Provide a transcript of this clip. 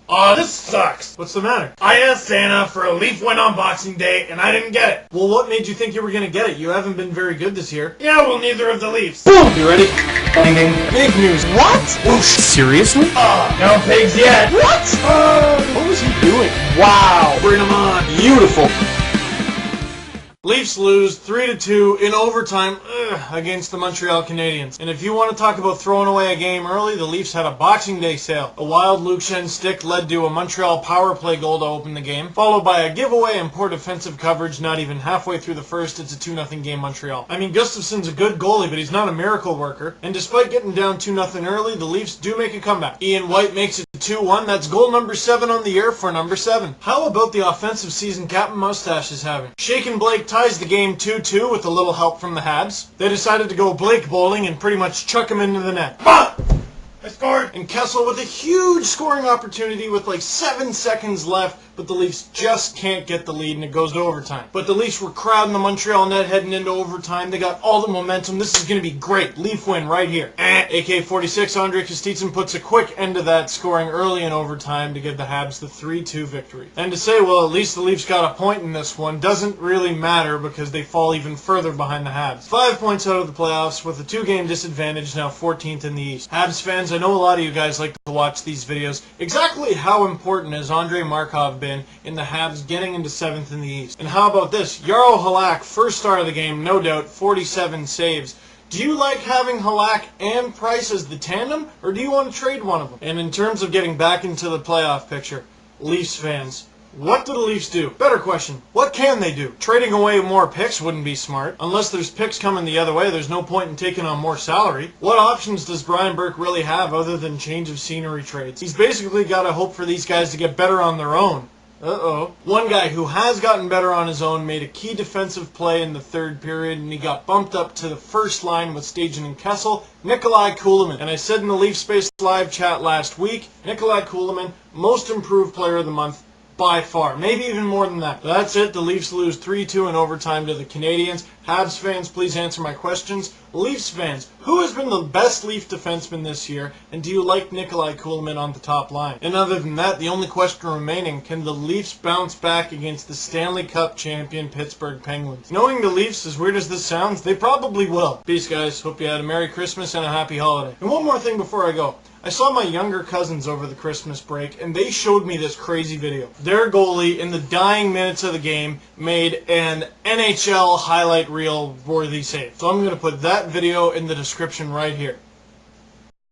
This sucks. What's the matter? I asked Santa for a Leaf win on Boxing Day, and I didn't get it. Well, what made you think you were going to get it? You haven't been very good this year. Yeah, well, neither of the Leafs. Boom! You ready? Big news. What? Whoosh. Seriously? No pigs yet. What? What was he doing? Wow. Bring them on. Beautiful. Leafs lose 3-2 in overtime against the Montreal Canadiens. And if you want to talk about throwing away a game early, the Leafs had a Boxing Day sale. A wild Luke Schenn stick led to a Montreal power play goal to open the game, followed by a giveaway and poor defensive coverage not even halfway through the first. It's a 2-0 game Montreal. I mean, Gustafsson's a good goalie, but he's not a miracle worker. And despite getting down 2-0 early, the Leafs do make a comeback. Ian White makes it 2-1. That's goal number 7 on the year for number 7. How about the offensive season Captain Mustache is having? Shaken Blake ties the game 2-2 with a little help from the Habs. They decided to go Blake bowling and pretty much chuck him into the net. I scored. And Kessel with a huge scoring opportunity with like 7 seconds left, but the Leafs just can't get the lead and it goes to overtime. But the Leafs were crowding the Montreal net heading into overtime. They got all the momentum. This is going to be great. Leaf win right here. AK-46, Andre Kostitsyn puts a quick end to that, scoring early in overtime to give the Habs the 3-2 victory. And to say, well, at least the Leafs got a point in this one doesn't really matter because they fall even further behind the Habs. 5 points out of the playoffs with a 2-game disadvantage, now 14th in the East. Habs fans, I know a lot of you guys like to watch these videos. Exactly how important has Andrei Markov been in the Habs getting into 7th in the East? And how about this? Jaro Halak, first star of the game, no doubt, 47 saves. Do you like having Halak and Price as the tandem, or do you want to trade one of them? And in terms of getting back into the playoff picture, Leafs fans, what do the Leafs do? Better question, what can they do? Trading away more picks wouldn't be smart. Unless there's picks coming the other way, there's no point in taking on more salary. What options does Brian Burke really have other than change of scenery trades? He's basically got to hope for these guys to get better on their own. One guy who has gotten better on his own made a key defensive play in the third period, and he got bumped up to the first line with Stajan and Kessel, Nikolai Kulemin. And I said in the Leaf Space live chat last week, Nikolai Kulemin, most improved player of the month, by far. Maybe even more than that. That's it. The Leafs lose 3-2 in overtime to the Canadiens. Habs fans, please answer my questions. Leafs fans, who has been the best Leaf defenseman this year, and do you like Nikolai Kulemin on the top line? And other than that, the only question remaining, can the Leafs bounce back against the Stanley Cup champion Pittsburgh Penguins? Knowing the Leafs, as weird as this sounds, they probably will. Peace, guys. Hope you had a Merry Christmas and a Happy Holiday. And one more thing before I go. I saw my younger cousins over the Christmas break, and they showed me this crazy video. Their goalie, in the dying minutes of the game, made an NHL highlight reel worthy save. So I'm going to put that video in the description right here.